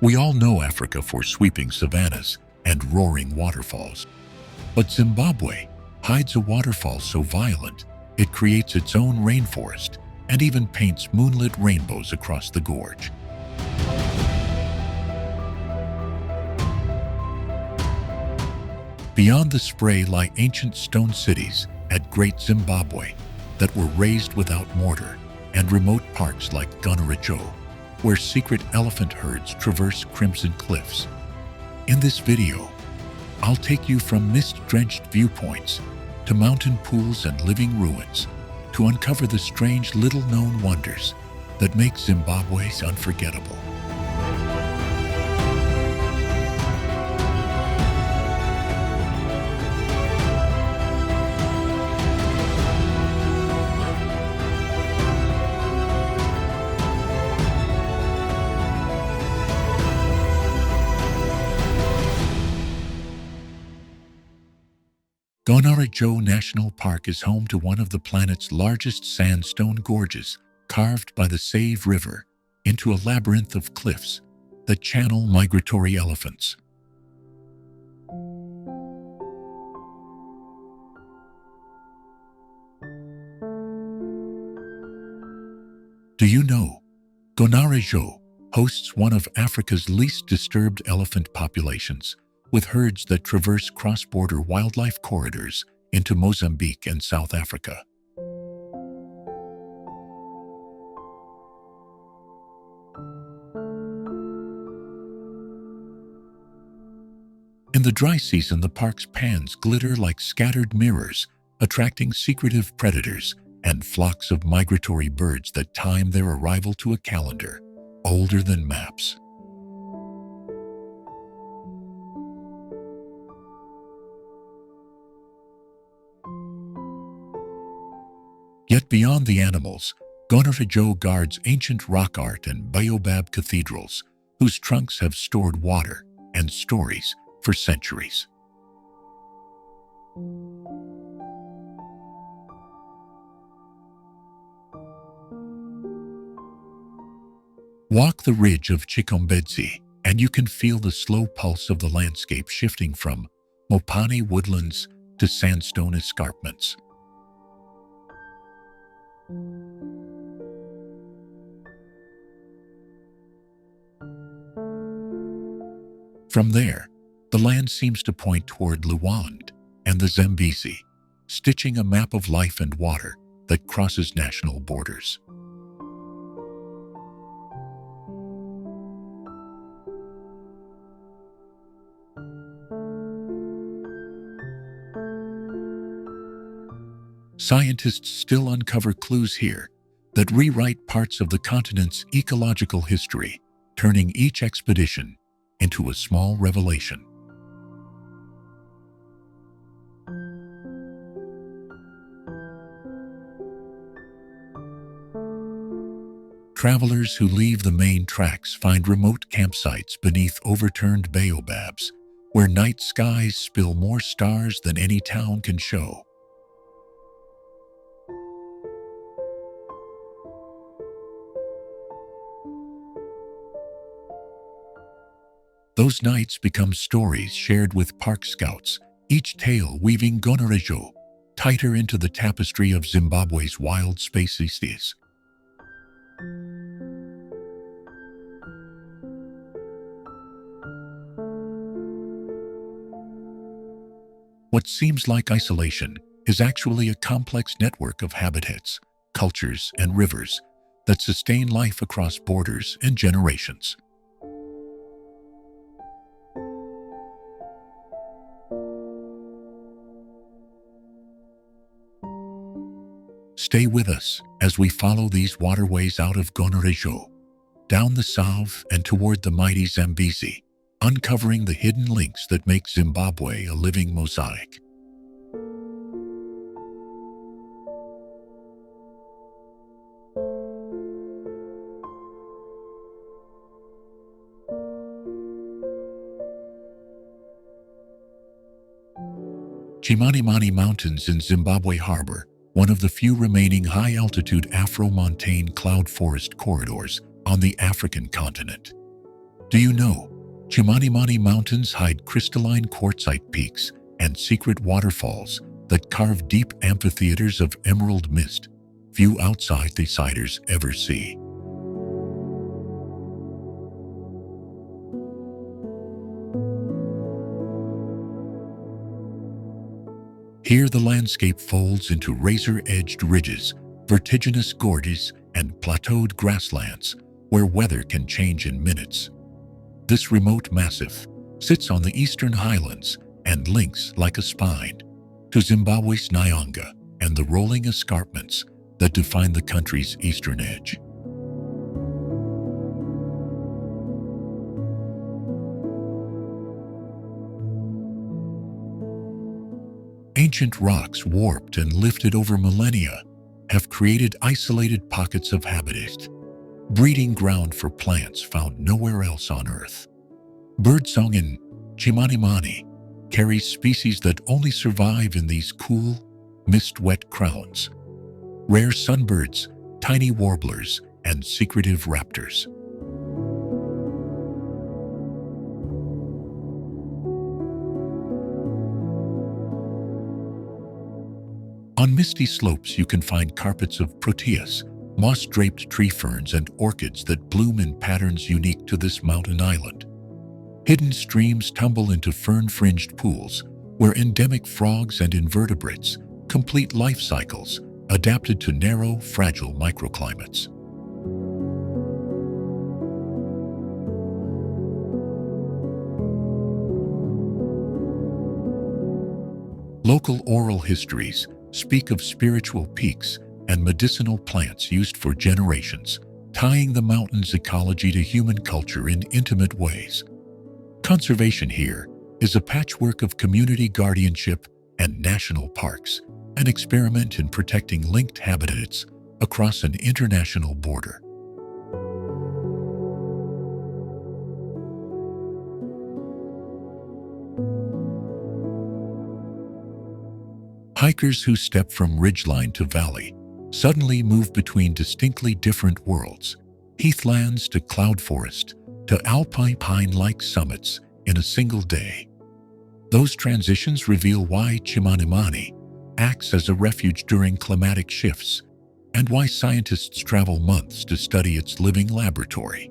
We all know Africa for sweeping savannas and roaring waterfalls. But Zimbabwe hides a waterfall so violent it creates its own rainforest and even paints moonlit rainbows across the gorge. Beyond the spray lie ancient stone cities at Great Zimbabwe that were raised without mortar, and remote parks like Gonarezhou, where secret elephant herds traverse crimson cliffs. In this video, I'll take you from mist-drenched viewpoints to mountain pools and living ruins to uncover the strange little-known wonders that make Zimbabwe unforgettable. Gonarezhou National Park is home to one of the planet's largest sandstone gorges, carved by the Save River into a labyrinth of cliffs that channel migratory elephants. Do you know, Gonarezhou hosts one of Africa's least disturbed elephant populations, with herds that traverse cross-border wildlife corridors into Mozambique and South Africa. In the dry season, the park's pans glitter like scattered mirrors, attracting secretive predators and flocks of migratory birds that time their arrival to a calendar older than maps. Yet beyond the animals, Gonarezhou guards ancient rock art and baobab cathedrals, whose trunks have stored water and stories for centuries. Walk the ridge of Chimanimani, and you can feel the slow pulse of the landscape shifting from mopane woodlands to sandstone escarpments. From there, the land seems to point toward Luand and the Zambezi, stitching a map of life and water that crosses national borders. Scientists still uncover clues here that rewrite parts of the continent's ecological history, turning each expedition into a small revelation. Travelers who leave the main tracks find remote campsites beneath overturned baobabs, where night skies spill more stars than any town can show. Those nights become stories shared with park scouts, each tale weaving Gonarezhou tighter into the tapestry of Zimbabwe's wild spaces. What seems like isolation is actually a complex network of habitats, cultures, and rivers that sustain life across borders and generations. Stay with us as we follow these waterways out of Gonarezhou, down the Save and toward the mighty Zambezi, uncovering the hidden links that make Zimbabwe a living mosaic. Chimanimani Mountains in Zimbabwe Harbor, one of the few remaining high-altitude Afro-montane cloud forest corridors on the African continent. Do you know, Chimanimani mountains hide crystalline quartzite peaks and secret waterfalls that carve deep amphitheaters of emerald mist few outsiders ever see. Here the landscape folds into razor-edged ridges, vertiginous gorges, and plateaued grasslands where weather can change in minutes. This remote massif sits on the Eastern Highlands and links like a spine to Zimbabwe's Nyanga and the rolling escarpments that define the country's eastern edge. Ancient rocks warped and lifted over millennia have created isolated pockets of habitat, breeding ground for plants found nowhere else on Earth. Birdsong in Chimanimani carries species that only survive in these cool, mist-wet crowns. Rare sunbirds, tiny warblers, and secretive raptors. On misty slopes you can find carpets of proteus, moss-draped tree ferns, and orchids that bloom in patterns unique to this mountain island. Hidden streams tumble into fern-fringed pools where endemic frogs and invertebrates complete life cycles adapted to narrow, fragile microclimates. Local oral histories speak of spiritual peaks and medicinal plants used for generations, tying the mountain's ecology to human culture in intimate ways. Conservation here is a patchwork of community guardianship and national parks, an experiment in protecting linked habitats across an international border. Hikers who step from ridgeline to valley suddenly move between distinctly different worlds, heathlands to cloud forest to alpine pine-like summits in a single day. Those transitions reveal why Chimanimani acts as a refuge during climatic shifts and why scientists travel months to study its living laboratory.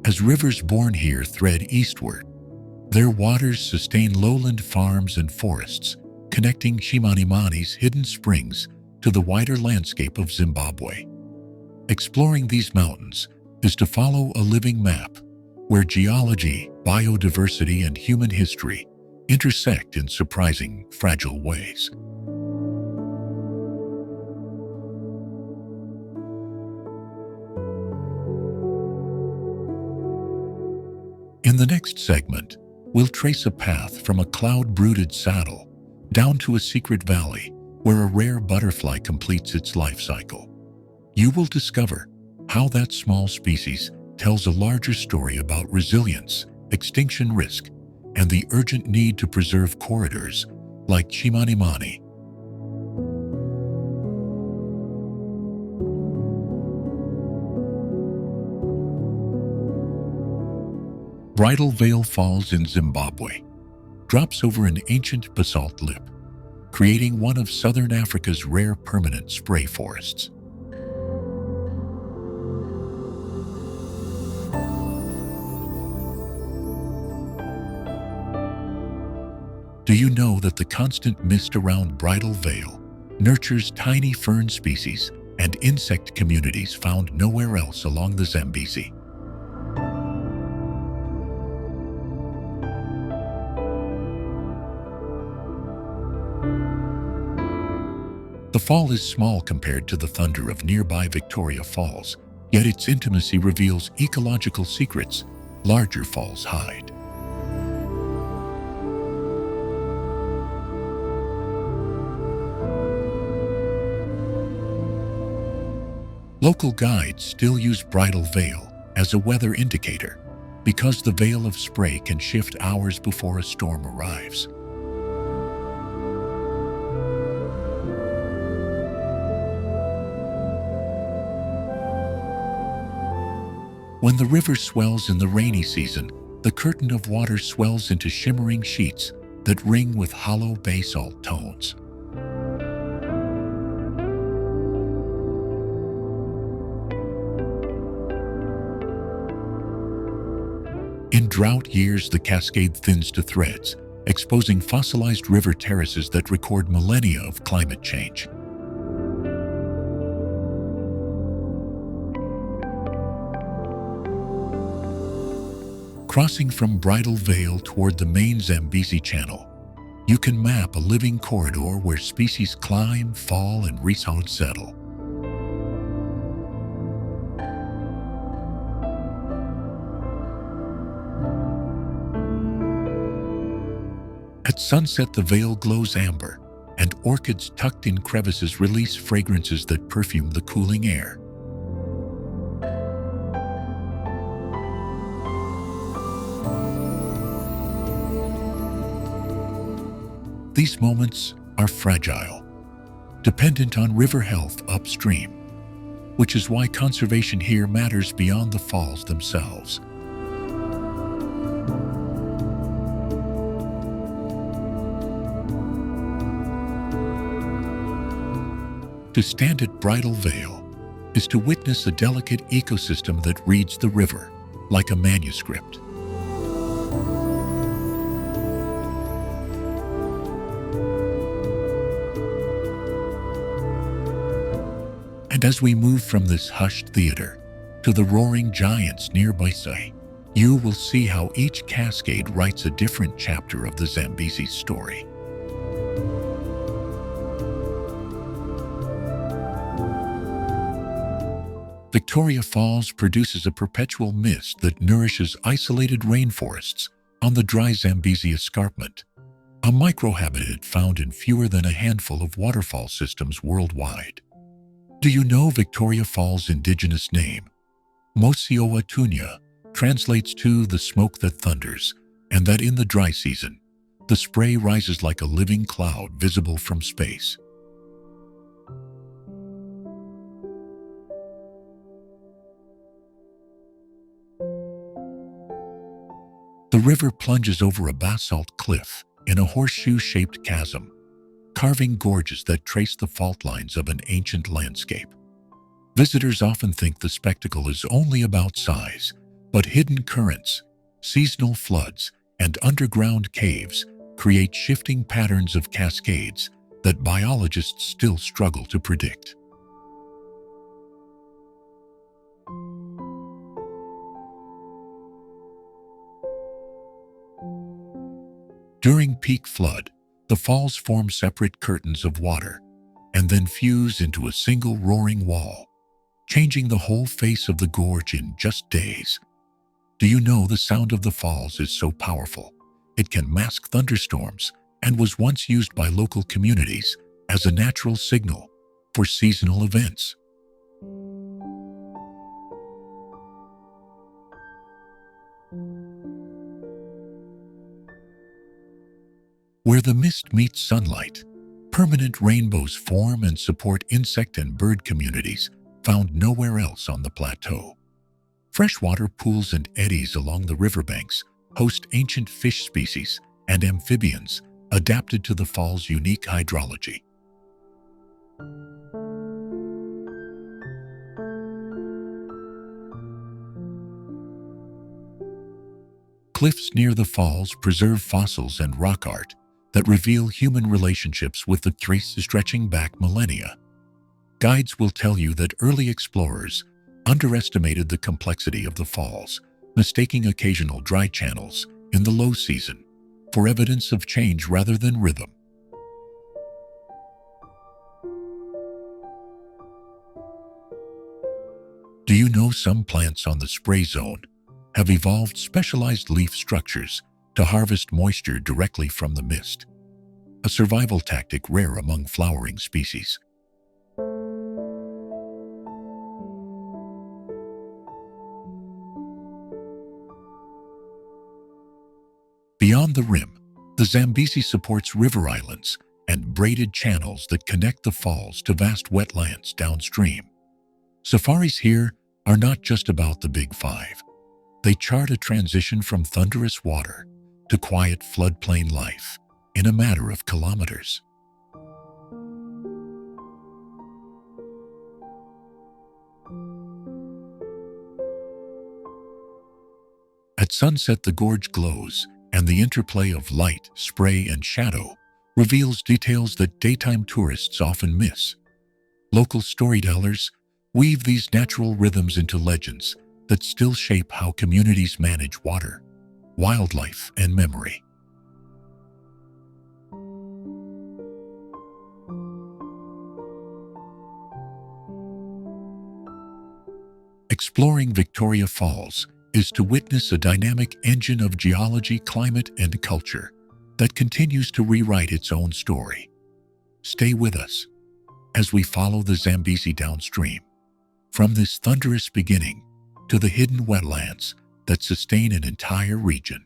As rivers born here thread eastward, their waters sustain lowland farms and forests, connecting Chimanimani's hidden springs to the wider landscape of Zimbabwe. Exploring these mountains is to follow a living map where geology, biodiversity, and human history intersect in surprising, fragile ways. In the next segment, we'll trace a path from a cloud-brooded saddle down to a secret valley where a rare butterfly completes its life cycle. You will discover how that small species tells a larger story about resilience, extinction risk, and the urgent need to preserve corridors like Chimanimani. Bridal Veil Falls in Zimbabwe drops over an ancient basalt lip, creating one of southern Africa's rare permanent spray forests. Do you know that the constant mist around Bridal Veil nurtures tiny fern species and insect communities found nowhere else along the Zambezi? The fall is small compared to the thunder of nearby Victoria Falls, yet its intimacy reveals ecological secrets larger falls hide. Local guides still use Bridal Veil as a weather indicator because the veil of spray can shift hours before a storm arrives. When the river swells in the rainy season, the curtain of water swells into shimmering sheets that ring with hollow basalt tones. In drought years, the cascade thins to threads, exposing fossilized river terraces that record millennia of climate change. Crossing from Bridal Vale toward the main Zambezi Channel, you can map a living corridor where species climb, fall, and settle. At sunset, the vale glows amber, and orchids tucked in crevices release fragrances that perfume the cooling air. These moments are fragile, dependent on river health upstream, which is why conservation here matters beyond the falls themselves. To stand at Bridal Vale is to witness a delicate ecosystem that reads the river like a manuscript. And as we move from this hushed theater to the roaring giants nearby, you will see how each cascade writes a different chapter of the Zambezi story. Victoria Falls produces a perpetual mist that nourishes isolated rainforests on the dry Zambezi escarpment, a microhabitat found in fewer than a handful of waterfall systems worldwide. Do you know Victoria Falls' indigenous name, Mosioatunya, translates to the smoke that thunders, and that in the dry season, the spray rises like a living cloud visible from space. The river plunges over a basalt cliff in a horseshoe-shaped chasm, carving gorges that trace the fault lines of an ancient landscape. Visitors often think the spectacle is only about size, but hidden currents, seasonal floods, and underground caves create shifting patterns of cascades that biologists still struggle to predict. During peak flood, the falls form separate curtains of water and then fuse into a single roaring wall, changing the whole face of the gorge in just days. Do you know the sound of the falls is so powerful? It can mask thunderstorms and was once used by local communities as a natural signal for seasonal events. Where the mist meets sunlight, permanent rainbows form and support insect and bird communities found nowhere else on the plateau. Freshwater pools and eddies along the riverbanks host ancient fish species and amphibians adapted to the fall's unique hydrology. Cliffs near the falls preserve fossils and rock art that reveal human relationships with the creeks stretching back millennia. Guides will tell you that early explorers underestimated the complexity of the falls, mistaking occasional dry channels in the low season for evidence of change rather than rhythm. Do you know some plants on the spray zone have evolved specialized leaf structures to harvest moisture directly from the mist, a survival tactic rare among flowering species? Beyond the rim, the Zambezi supports river islands and braided channels that connect the falls to vast wetlands downstream. Safaris here are not just about the Big Five. They chart a transition from thunderous water to quiet floodplain life in a matter of kilometers. At sunset, the gorge glows, and the interplay of light, spray, and shadow reveals details that daytime tourists often miss. Local storytellers weave these natural rhythms into legends that still shape how communities manage water, wildlife, and memory. Exploring Victoria Falls is to witness a dynamic engine of geology, climate, and culture that continues to rewrite its own story. Stay with us as we follow the Zambezi downstream, from this thunderous beginning to the hidden wetlands that sustain an entire region.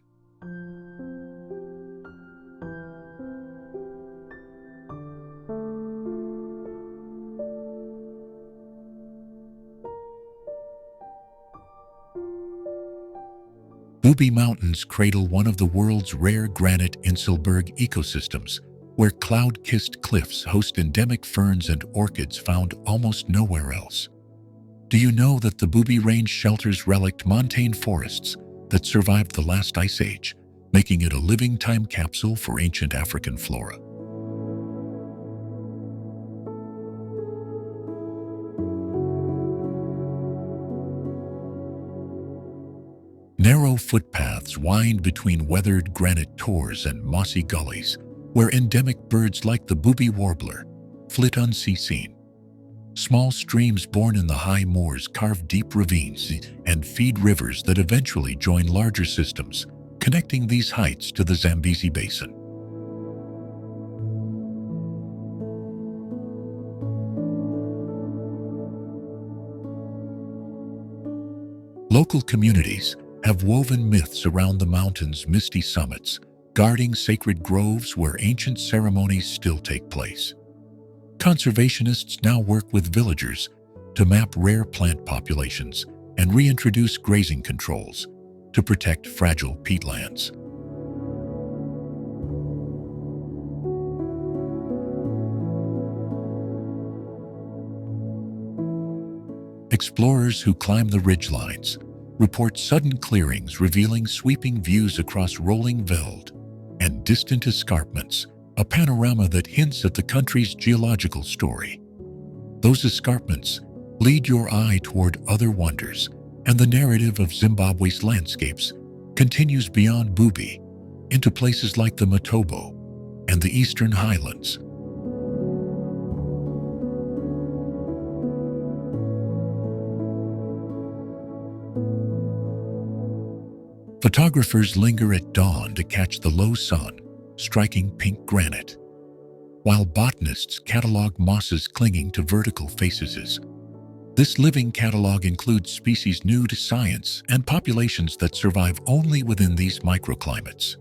Bubi Mountains cradle one of the world's rare granite inselberg ecosystems, where cloud-kissed cliffs host endemic ferns and orchids found almost nowhere else. Do you know that the Bubi Range shelters relict montane forests that survived the last ice age, making it a living time capsule for ancient African flora? Narrow footpaths wind between weathered granite tors and mossy gullies, where endemic birds like the Bubi warbler flit unseen. Small streams born in the high moors carve deep ravines and feed rivers that eventually join larger systems, connecting these heights to the Zambezi Basin. Local communities have woven myths around the mountain's misty summits, guarding sacred groves where ancient ceremonies still take place. Conservationists now work with villagers to map rare plant populations and reintroduce grazing controls to protect fragile peatlands. Explorers who climb the ridgelines report sudden clearings revealing sweeping views across rolling veld and distant escarpments, a panorama that hints at the country's geological story. Those escarpments lead your eye toward other wonders, and the narrative of Zimbabwe's landscapes continues beyond Bubi into places like the Matobo and the Eastern Highlands. Photographers linger at dawn to catch the low sun striking pink granite, while botanists catalog mosses clinging to vertical faces. This living catalog includes species new to science and populations that survive only within these microclimates.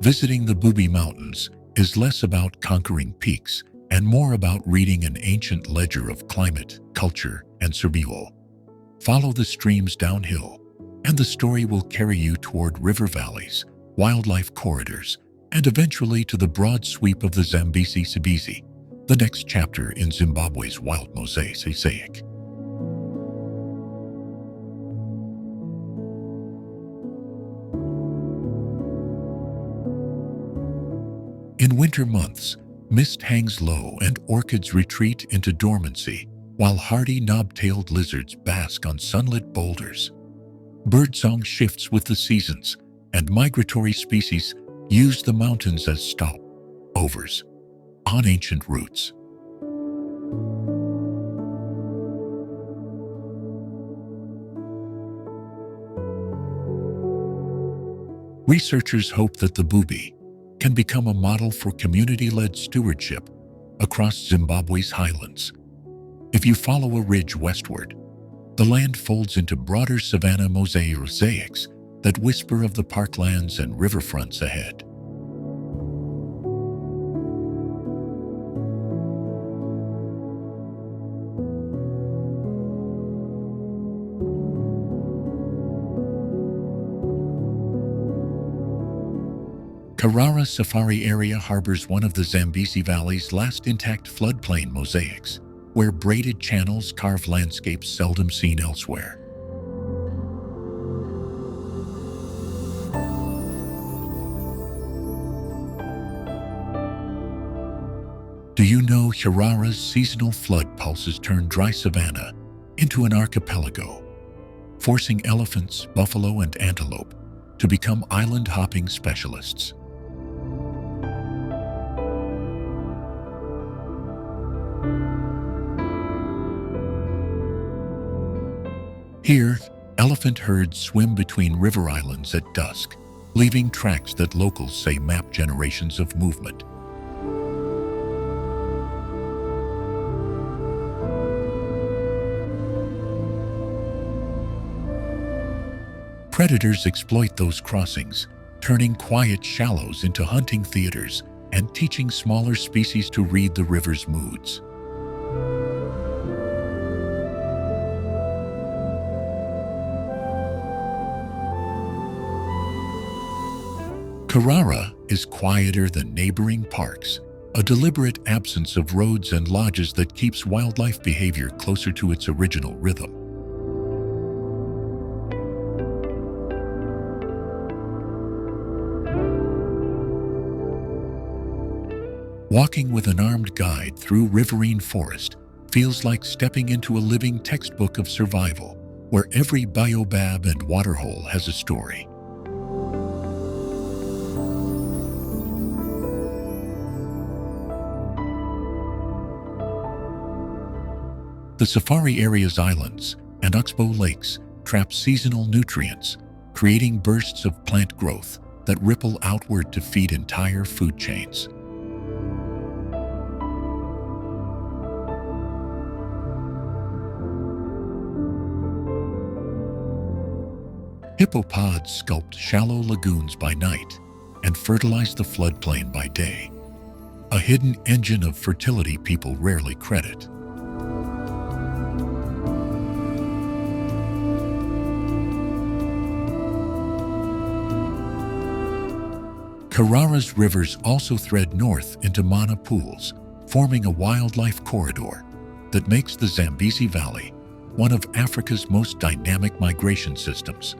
Visiting the Bubi Mountains is less about conquering peaks and more about reading an ancient ledger of climate, culture, and survival. Follow the streams downhill, and the story will carry you toward river valleys, wildlife corridors, and eventually to the broad sweep of the Zambezi, the next chapter in Zimbabwe's wild mosaic. In winter months, mist hangs low and orchids retreat into dormancy, while hardy knob-tailed lizards bask on sunlit boulders. Birdsong shifts with the seasons, and migratory species use the mountains as stopovers on ancient routes. Researchers hope that the Bubi can become a model for community-led stewardship across Zimbabwe's highlands. If you follow a ridge westward, the land folds into broader savanna mosaics that whisper of the parklands and riverfronts ahead. Charara Safari Area harbors one of the Zambezi Valley's last intact floodplain mosaics, where braided channels carve landscapes seldom seen elsewhere. Do you know Charara's seasonal flood pulses turn dry savanna into an archipelago, forcing elephants, buffalo, and antelope to become island-hopping specialists? Here, elephant herds swim between river islands at dusk, leaving tracks that locals say map generations of movement. Predators exploit those crossings, turning quiet shallows into hunting theaters and teaching smaller species to read the river's moods. Charara is quieter than neighboring parks, a deliberate absence of roads and lodges that keeps wildlife behavior closer to its original rhythm. Walking with an armed guide through riverine forest feels like stepping into a living textbook of survival, where every baobab and waterhole has a story. The safari area's islands and oxbow lakes trap seasonal nutrients, creating bursts of plant growth that ripple outward to feed entire food chains. Hippopods sculpt shallow lagoons by night and fertilize the floodplain by day, a hidden engine of fertility people rarely credit. Charara's rivers also thread north into Mana pools, forming a wildlife corridor that makes the Zambezi Valley one of Africa's most dynamic migration systems.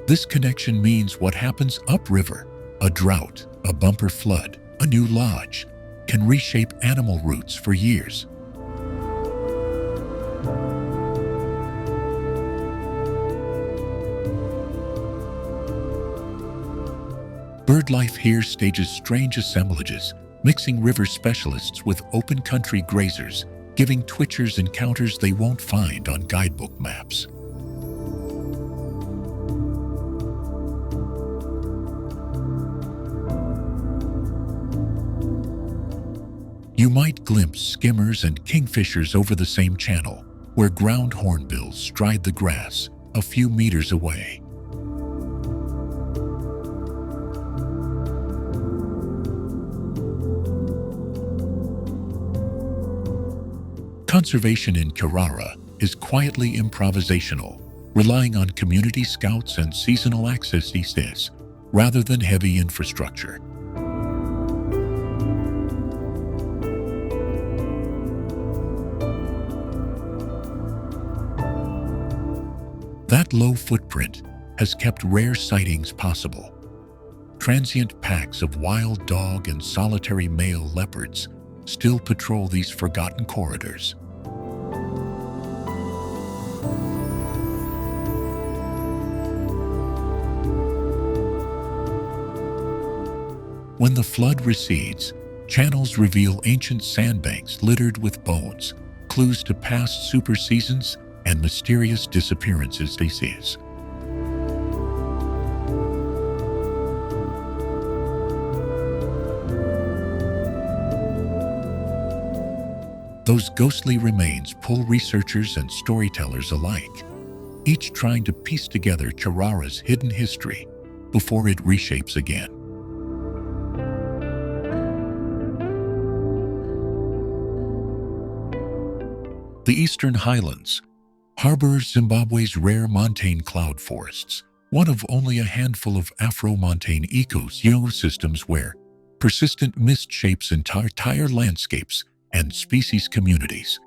This connection means what happens upriver, a drought, a bumper flood, a new lodge, can reshape animal routes for years. Birdlife here stages strange assemblages, mixing river specialists with open country grazers, giving twitchers encounters they won't find on guidebook maps. You might glimpse skimmers and kingfishers over the same channel, where ground hornbills stride the grass a few meters away. Conservation in Charara is quietly improvisational, relying on community scouts and seasonal access these days, rather than heavy infrastructure. That low footprint has kept rare sightings possible. Transient packs of wild dog and solitary male leopards still patrol these forgotten corridors. When the flood recedes, channels reveal ancient sandbanks littered with bones, clues to past super seasons and mysterious disappearances they seize. Those ghostly remains pull researchers and storytellers alike, each trying to piece together Charara's hidden history before it reshapes again. The Eastern Highlands harbors Zimbabwe's rare montane cloud forests, one of only a handful of Afro-montane ecosystems where persistent mist shapes entire landscapes and species communities.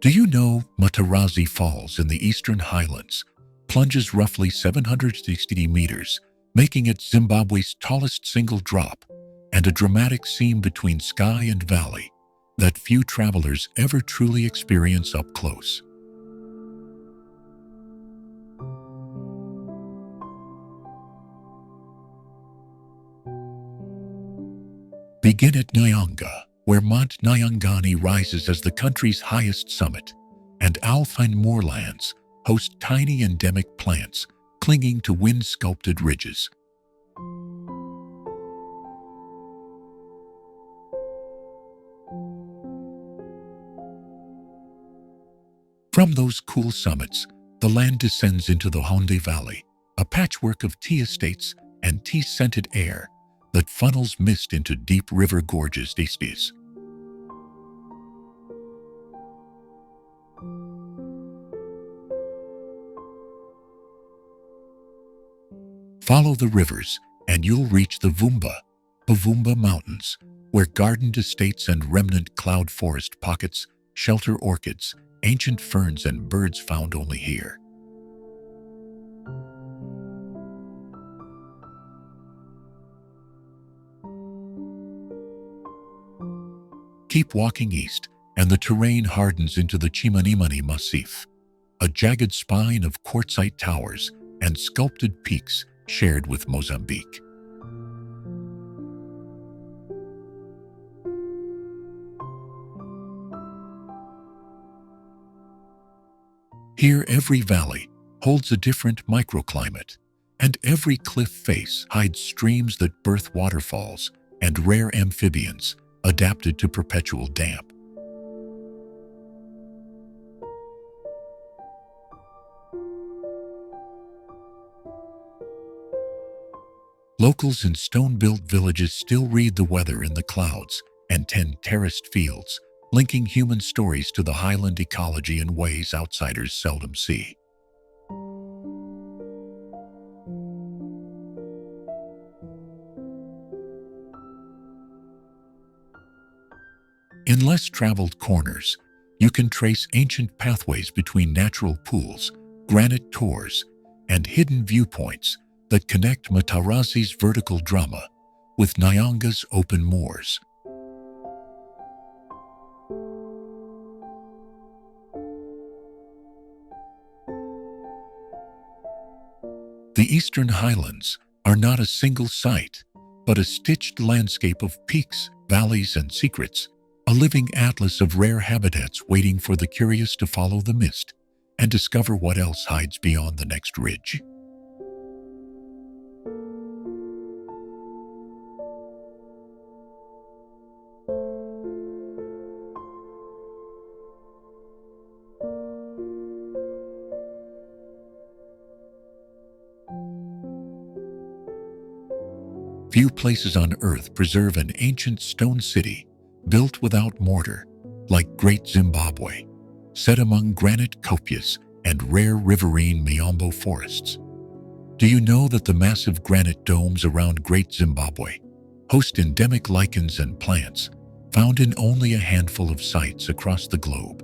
Do you know Matarazi Falls in the Eastern Highlands plunges roughly 760 meters, making it Zimbabwe's tallest single drop and a dramatic seam between sky and valley that few travelers ever truly experience up close. Begin at Nyanga, where Mount Nyangani rises as the country's highest summit, and alpine moorlands host tiny endemic plants clinging to wind-sculpted ridges. From those cool summits, the land descends into the Honde Valley, a patchwork of tea estates and tea-scented air that funnels mist into deep river gorges. Follow the rivers and you'll reach the Vumba Mountains, where gardened estates and remnant cloud forest pockets shelter orchids, ancient ferns and birds found only here. Keep walking east, and the terrain hardens into the Chimanimani Massif, a jagged spine of quartzite towers and sculpted peaks shared with Mozambique. Here, every valley holds a different microclimate, and every cliff face hides streams that birth waterfalls and rare amphibians adapted to perpetual damp. Locals in stone-built villages still read the weather in the clouds and tend terraced fields, linking human stories to the highland ecology in ways outsiders seldom see. In less traveled corners, you can trace ancient pathways between natural pools, granite tors, and hidden viewpoints that connect Matarazi's vertical drama with Nyanga's open moors. The Eastern Highlands are not a single site, but a stitched landscape of peaks, valleys, and secrets, a living atlas of rare habitats waiting for the curious to follow the mist and discover what else hides beyond the next ridge. Few places on Earth preserve an ancient stone city built without mortar, like Great Zimbabwe, set among granite kopjes and rare riverine miombo forests. Do you know that the massive granite domes around Great Zimbabwe host endemic lichens and plants found in only a handful of sites across the globe?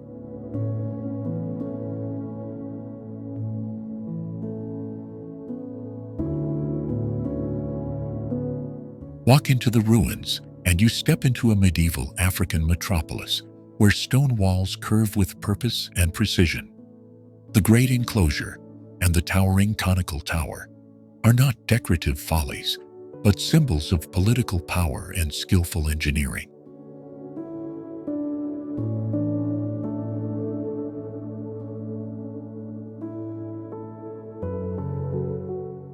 Walk into the ruins, and you step into a medieval African metropolis where stone walls curve with purpose and precision. The great enclosure and the towering conical tower are not decorative follies, but symbols of political power and skillful engineering.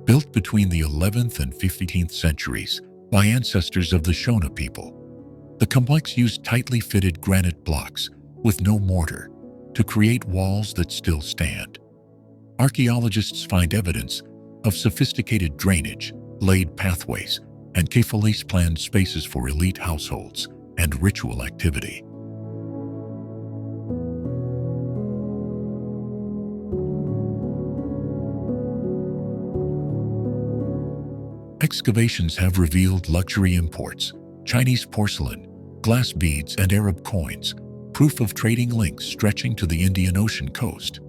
Built between the 11th and 15th centuries by ancestors of the Shona people, the complex used tightly fitted granite blocks with no mortar to create walls that still stand. Archaeologists find evidence of sophisticated drainage, laid pathways, and carefully planned spaces for elite households and ritual activity. Excavations have revealed luxury imports, Chinese porcelain, glass beads, and Arab coins, proof of trading links stretching to the Indian Ocean coast.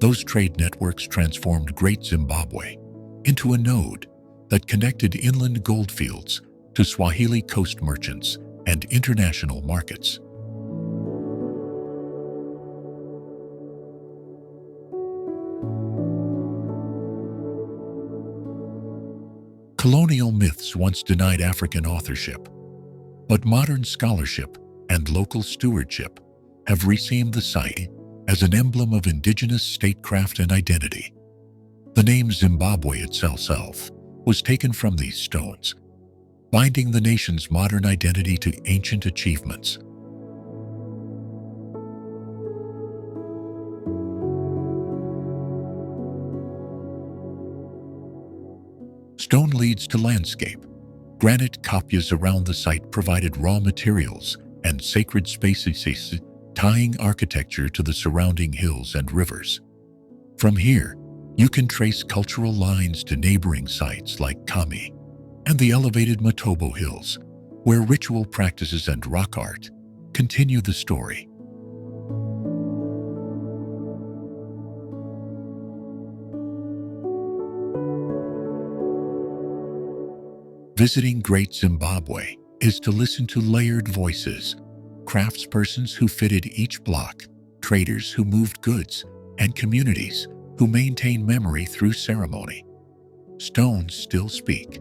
Those trade networks transformed Great Zimbabwe into a node that connected inland goldfields to Swahili coast merchants and international markets. Colonial myths once denied African authorship, but modern scholarship and local stewardship have renamed the site as an emblem of indigenous statecraft and identity. The name Zimbabwe itself was taken from these stones, binding the nation's modern identity to ancient achievements. Stone leads to landscape. Granite kopjes around the site provided raw materials and sacred spaces, tying architecture to the surrounding hills and rivers. From here, you can trace cultural lines to neighboring sites like Kami and the elevated Matobo Hills, where ritual practices and rock art continue the story. Visiting Great Zimbabwe is to listen to layered voices, craftspersons who fitted each block, traders who moved goods, and communities who maintain memory through ceremony. Stones still speak.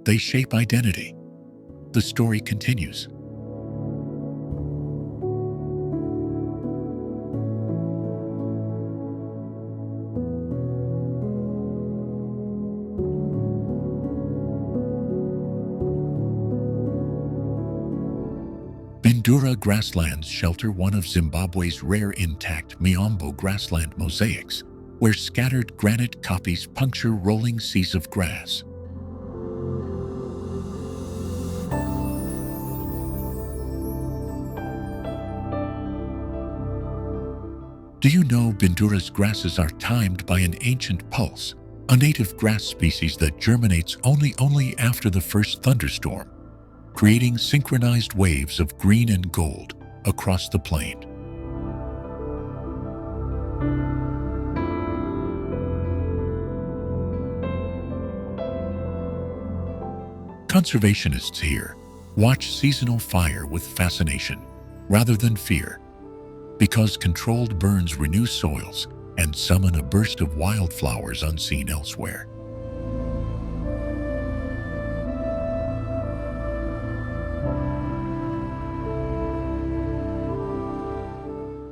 They shape identity. The story continues. Bindura Grasslands shelter one of Zimbabwe's rare intact Miombo grassland mosaics, where scattered granite kopjes puncture rolling seas of grass. Do you know Bindura's grasses are timed by an ancient pulse, a native grass species that germinates only after the first thunderstorm, creating synchronized waves of green and gold across the plain? Conservationists here watch seasonal fire with fascination rather than fear, because controlled burns renew soils and summon a burst of wildflowers unseen elsewhere.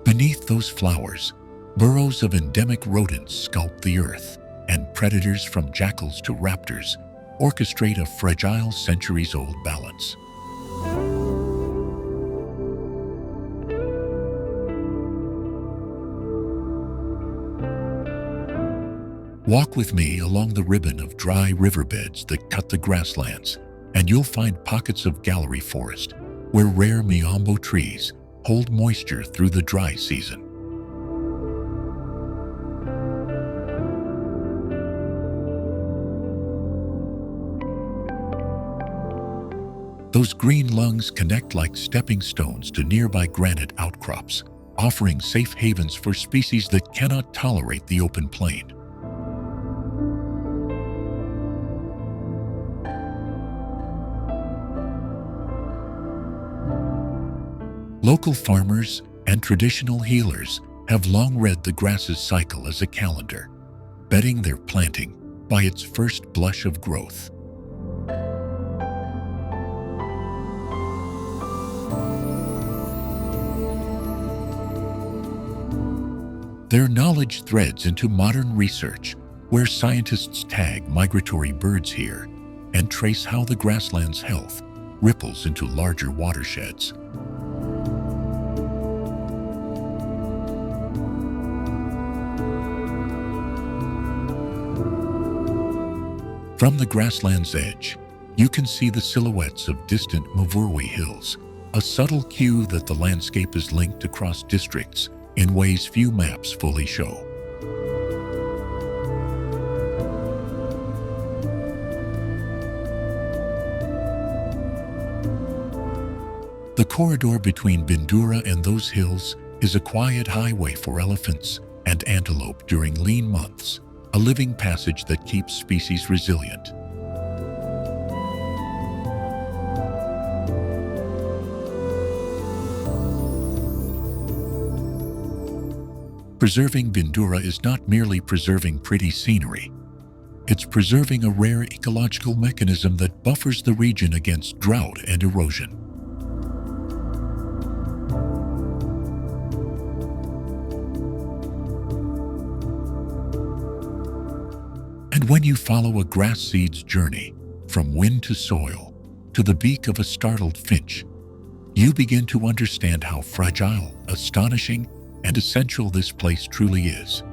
Beneath those flowers, burrows of endemic rodents sculpt the earth, and predators from jackals to raptors orchestrate a fragile centuries-old balance. Walk with me along the ribbon of dry riverbeds that cut the grasslands, and you'll find pockets of gallery forest where rare Miombo trees hold moisture through the dry season. Those green lungs connect like stepping stones to nearby granite outcrops, offering safe havens for species that cannot tolerate the open plain. Local farmers and traditional healers have long read the grass's cycle as a calendar, betting their planting by its first blush of growth. Their knowledge threads into modern research, where scientists tag migratory birds here and trace how the grassland's health ripples into larger watersheds. From the grassland's edge, you can see the silhouettes of distant Mvurwi hills, a subtle cue that the landscape is linked across districts in ways few maps fully show. The corridor between Bindura and those hills is a quiet highway for elephants and antelope during lean months, a living passage that keeps species resilient. Preserving Bindura is not merely preserving pretty scenery. It's preserving a rare ecological mechanism that buffers the region against drought and erosion. And when you follow a grass seed's journey, from wind to soil, to the beak of a startled finch, you begin to understand how fragile, astonishing, and essential this place truly is.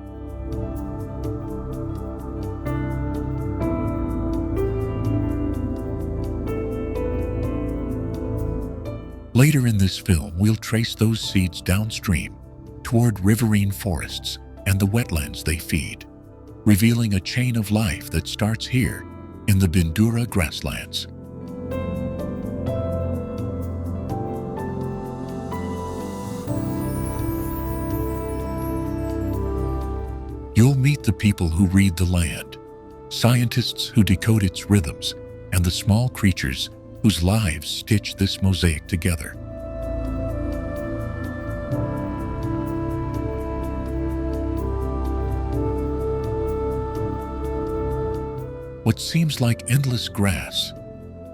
Later in this film, we'll trace those seeds downstream toward riverine forests and the wetlands they feed, revealing a chain of life that starts here in the Bindura grasslands. You'll meet the people who read the land, scientists who decode its rhythms, and the small creatures whose lives stitch this mosaic together. What seems like endless grass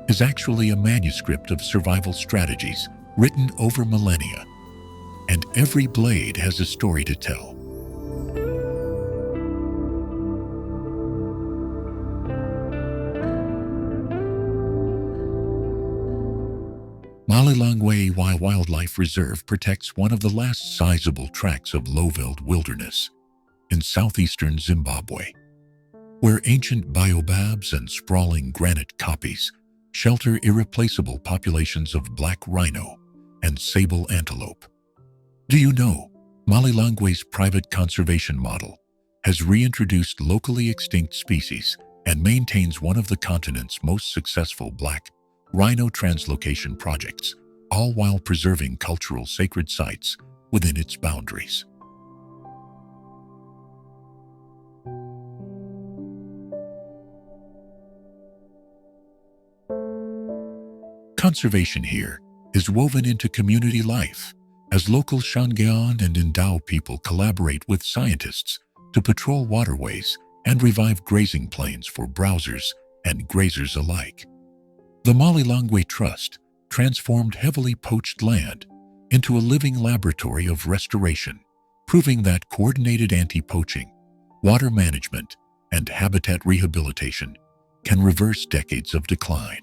is actually a manuscript of survival strategies written over millennia, and every blade has a story to tell. Malilongwe Wildlife Reserve protects one of the last sizable tracts of low-veld wilderness in southeastern Zimbabwe, where ancient baobabs and sprawling granite kopjes shelter irreplaceable populations of black rhino and sable antelope. Do you know, Malilongwe's private conservation model has reintroduced locally extinct species and maintains one of the continent's most successful black rhino translocation projects, all while preserving cultural sacred sites within its boundaries. Conservation here is woven into community life as local Shangaan and Ndau people collaborate with scientists to patrol waterways and revive grazing plains for browsers and grazers alike. The Malilongwe Trust transformed heavily poached land into a living laboratory of restoration, proving that coordinated anti-poaching, water management, and habitat rehabilitation can reverse decades of decline.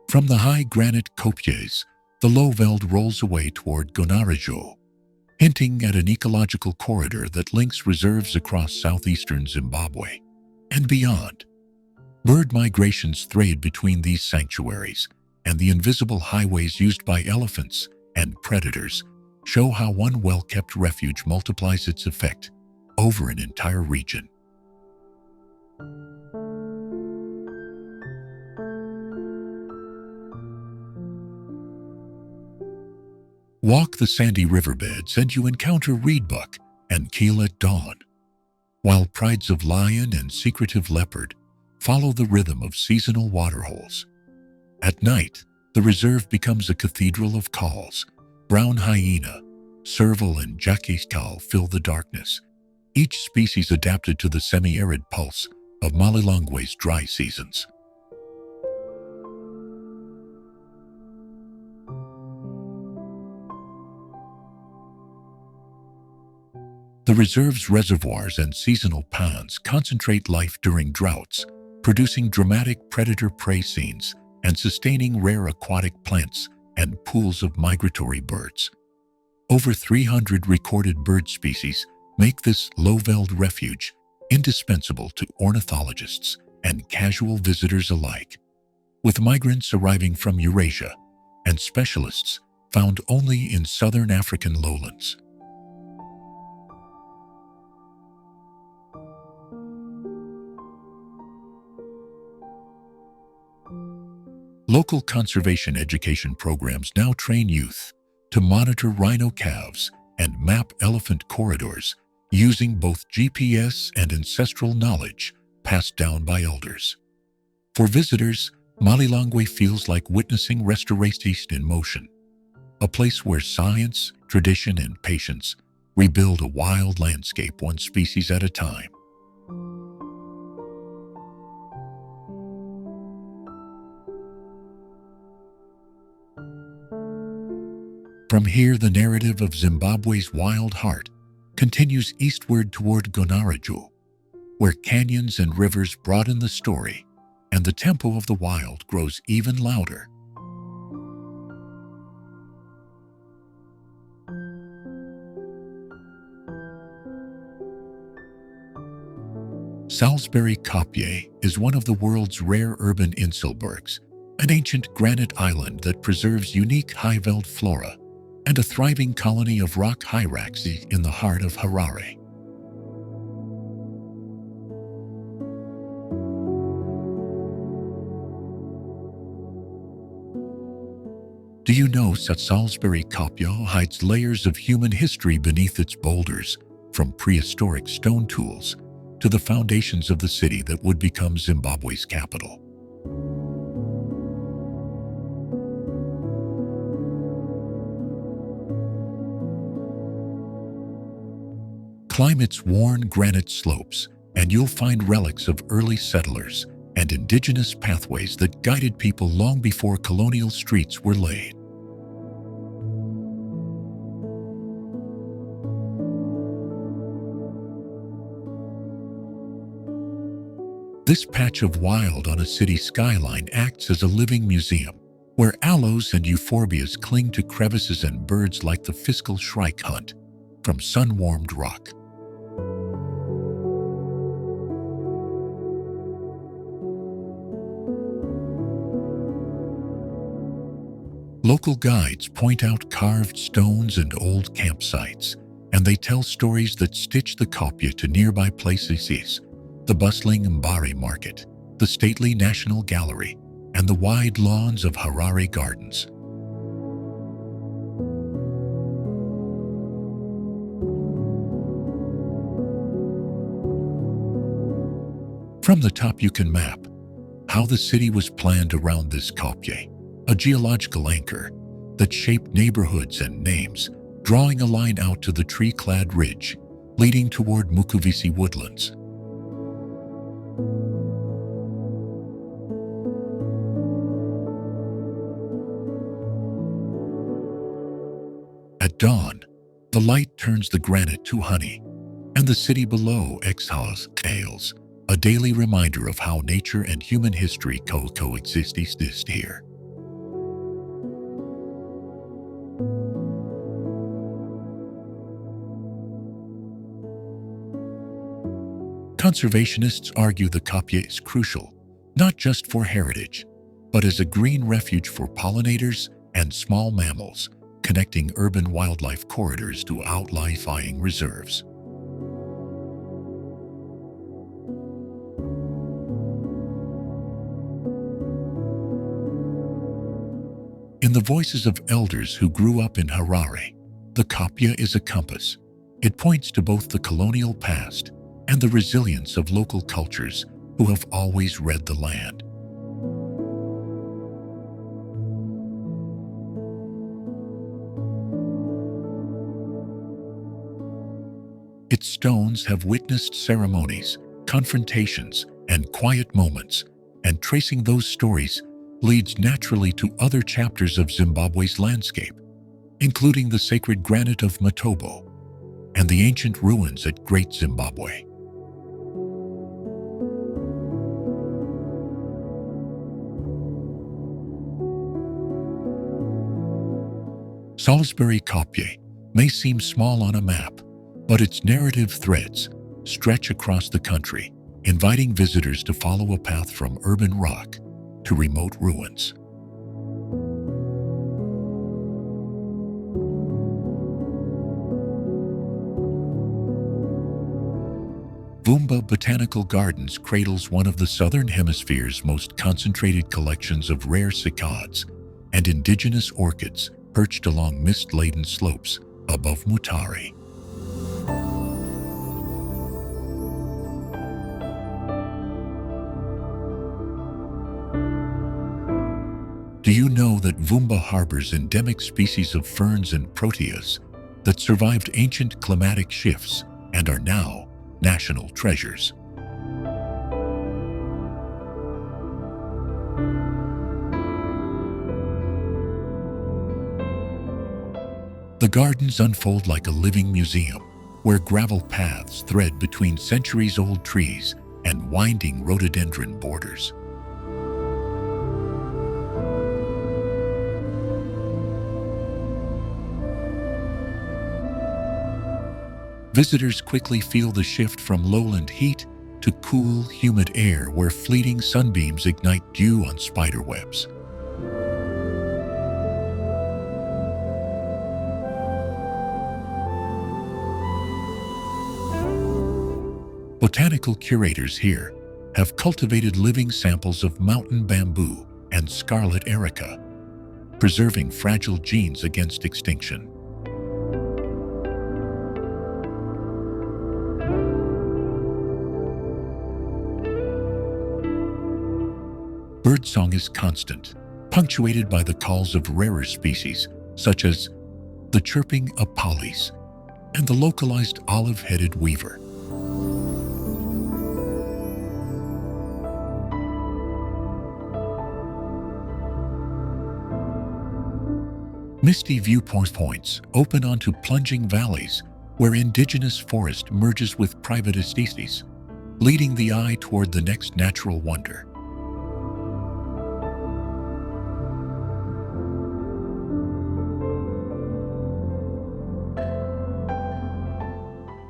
From the high granite kopjes, the low veld rolls away toward Gonarezhou, hinting at an ecological corridor that links reserves across southeastern Zimbabwe and beyond. Bird migrations thread between these sanctuaries, and the invisible highways used by elephants and predators show how one well-kept refuge multiplies its effect over an entire region. Walk the sandy riverbeds and you encounter reedbuck and keel at dawn, while prides of lion and secretive leopard follow the rhythm of seasonal waterholes. At night, the reserve becomes a cathedral of calls. Brown hyena, serval, and jackal fill the darkness, each species adapted to the semi-arid pulse of Malilongwe's dry seasons. The reserve's reservoirs and seasonal ponds concentrate life during droughts, producing dramatic predator-prey scenes and sustaining rare aquatic plants and pools of migratory birds. Over 300 recorded bird species make this low-veld refuge indispensable to ornithologists and casual visitors alike, with migrants arriving from Eurasia and specialists found only in southern African lowlands. Local conservation education programs now train youth to monitor rhino calves and map elephant corridors using both GPS and ancestral knowledge passed down by elders. For visitors, Malilongwe feels like witnessing restoration in motion, a place where science, tradition, and patience rebuild a wild landscape one species at a time. From here, the narrative of Zimbabwe's wild heart continues eastward toward Gonarezhou, where canyons and rivers broaden the story, and the tempo of the wild grows even louder. Salisbury Kopje is one of the world's rare urban inselbergs, an ancient granite island that preserves unique high-veld flora and a thriving colony of rock hyraxes in the heart of Harare. Do you know that Salisbury Kopje hides layers of human history beneath its boulders, from prehistoric stone tools to the foundations of the city that would become Zimbabwe's capital? Climb its worn granite slopes, and you'll find relics of early settlers and indigenous pathways that guided people long before colonial streets were laid. This patch of wild on a city skyline acts as a living museum, where aloes and euphorbias cling to crevices and birds like the fiscal shrike hunt from sun-warmed rock. Local guides point out carved stones and old campsites, and they tell stories that stitch the kopje to nearby places: the bustling Mbari Market, the stately National Gallery, and the wide lawns of Harare Gardens. From the top you can map how the city was planned around this kopje, a geological anchor that shaped neighborhoods and names, drawing a line out to the tree-clad ridge leading toward Mukuvisi woodlands. At dawn, the light turns the granite to honey, and the city below exhales a daily reminder of how nature and human history coexist here. Conservationists argue the kopje is crucial, not just for heritage, but as a green refuge for pollinators and small mammals, connecting urban wildlife corridors to outlying reserves. In the voices of elders who grew up in Harare, the kopje is a compass. It points to both the colonial past and the resilience of local cultures who have always read the land. Its stones have witnessed ceremonies, confrontations, and quiet moments, and tracing those stories leads naturally to other chapters of Zimbabwe's landscape, including the sacred granite of Matobo and the ancient ruins at Great Zimbabwe. Salisbury kopje may seem small on a map, but its narrative threads stretch across the country, inviting visitors to follow a path from urban rock to remote ruins. Vumba Botanical Gardens cradles one of the Southern Hemisphere's most concentrated collections of rare cycads and indigenous orchids perched along mist-laden slopes above Mutare. Do you know that Vumba harbors endemic species of ferns and proteas that survived ancient climatic shifts and are now national treasures? The gardens unfold like a living museum, where gravel paths thread between centuries-old trees and winding rhododendron borders. Visitors quickly feel the shift from lowland heat to cool, humid air where fleeting sunbeams ignite dew on spiderwebs. Botanical curators here have cultivated living samples of mountain bamboo and scarlet erica, preserving fragile genes against extinction. Birdsong is constant, punctuated by the calls of rarer species, such as the chirping apalis and the localized olive-headed weaver. Misty viewpoints open onto plunging valleys where indigenous forest merges with private estates, leading the eye toward the next natural wonder.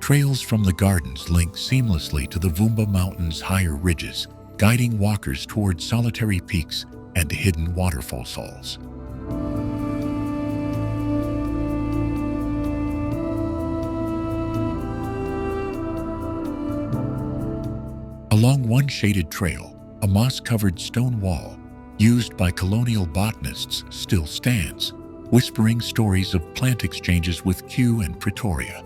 Trails from the gardens link seamlessly to the Vumba Mountains' higher ridges, guiding walkers toward solitary peaks and hidden waterfalls. Along one shaded trail, a moss-covered stone wall, used by colonial botanists, still stands, whispering stories of plant exchanges with Kew and Pretoria.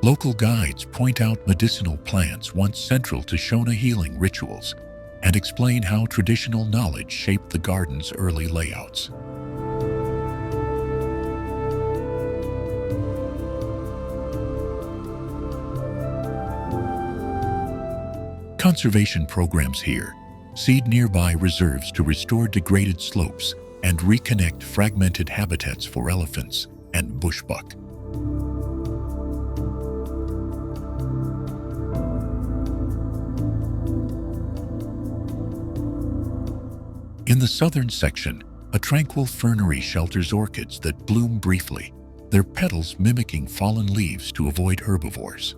Local guides point out medicinal plants once central to Shona healing rituals and explain how traditional knowledge shaped the garden's early layouts. Conservation programs here seed nearby reserves to restore degraded slopes and reconnect fragmented habitats for elephants and bushbuck. In the southern section, a tranquil fernery shelters orchids that bloom briefly, their petals mimicking fallen leaves to avoid herbivores.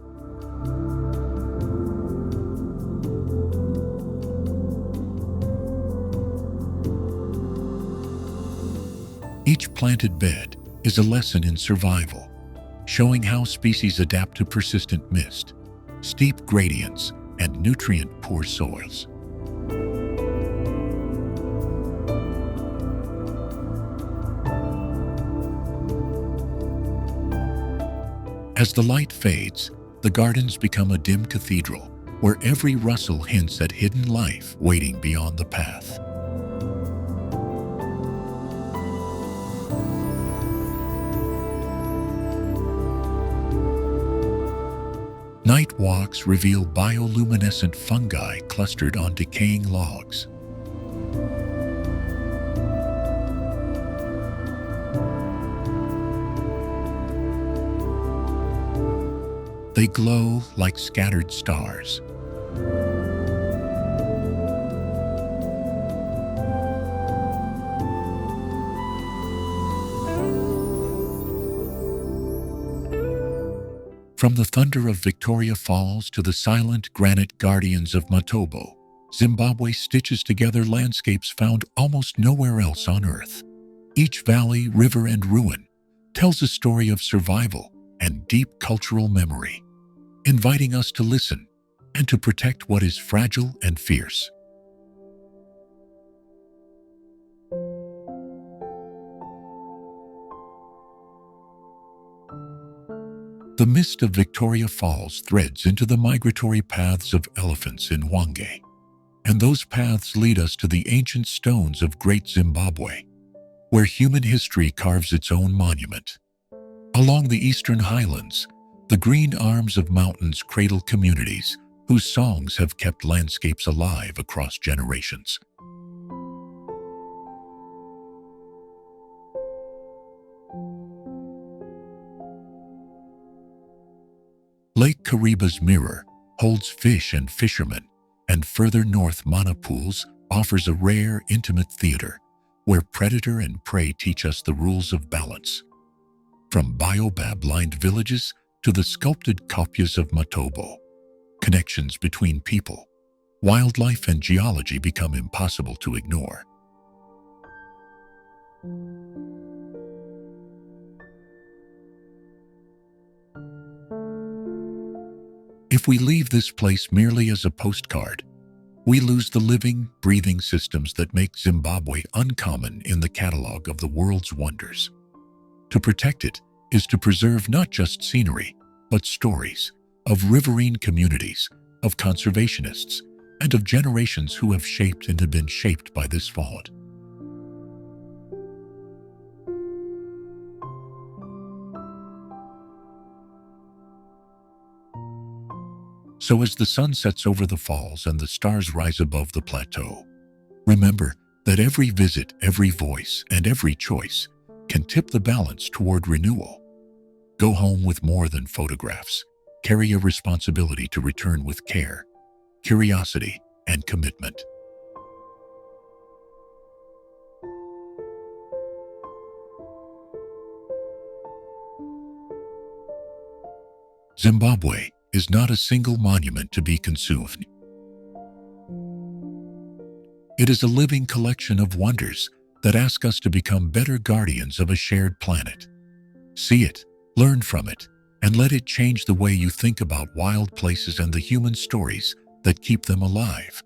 Each planted bed is a lesson in survival, showing how species adapt to persistent mist, steep gradients, and nutrient-poor soils. As the light fades, the gardens become a dim cathedral, where every rustle hints at hidden life waiting beyond the path. Night walks reveal bioluminescent fungi clustered on decaying logs, They glow like scattered stars. From the thunder of Victoria Falls to the silent granite guardians of Matobo, Zimbabwe stitches together landscapes found almost nowhere else on Earth. Each valley, river, and ruin tells a story of survival and deep cultural memory, inviting us to listen and to protect what is fragile and fierce. The mist of Victoria Falls threads into the migratory paths of elephants in Hwange, and those paths lead us to the ancient stones of Great Zimbabwe, where human history carves its own monument. Along the Eastern Highlands, the green arms of mountains cradle communities whose songs have kept landscapes alive across generations. Lake Kariba's mirror holds fish and fishermen, and further north Mana Pools offers a rare, intimate theater where predator and prey teach us the rules of balance. From baobab-lined villages to the sculpted kopjes of Matobo, connections between people, wildlife, and geology become impossible to ignore. If we leave this place merely as a postcard, we lose the living, breathing systems that make Zimbabwe uncommon in the catalog of the world's wonders. To protect it is to preserve not just scenery, but stories of riverine communities, of conservationists, and of generations who have shaped and have been shaped by this fault. So as the sun sets over the falls and the stars rise above the plateau, remember that every visit, every voice, and every choice can tip the balance toward renewal. Go home with more than photographs. Carry a responsibility to return with care, curiosity, and commitment. Zimbabwe is not a single monument to be consumed. It is a living collection of wonders that ask us to become better guardians of a shared planet. See it, learn from it, and let it change the way you think about wild places and the human stories that keep them alive.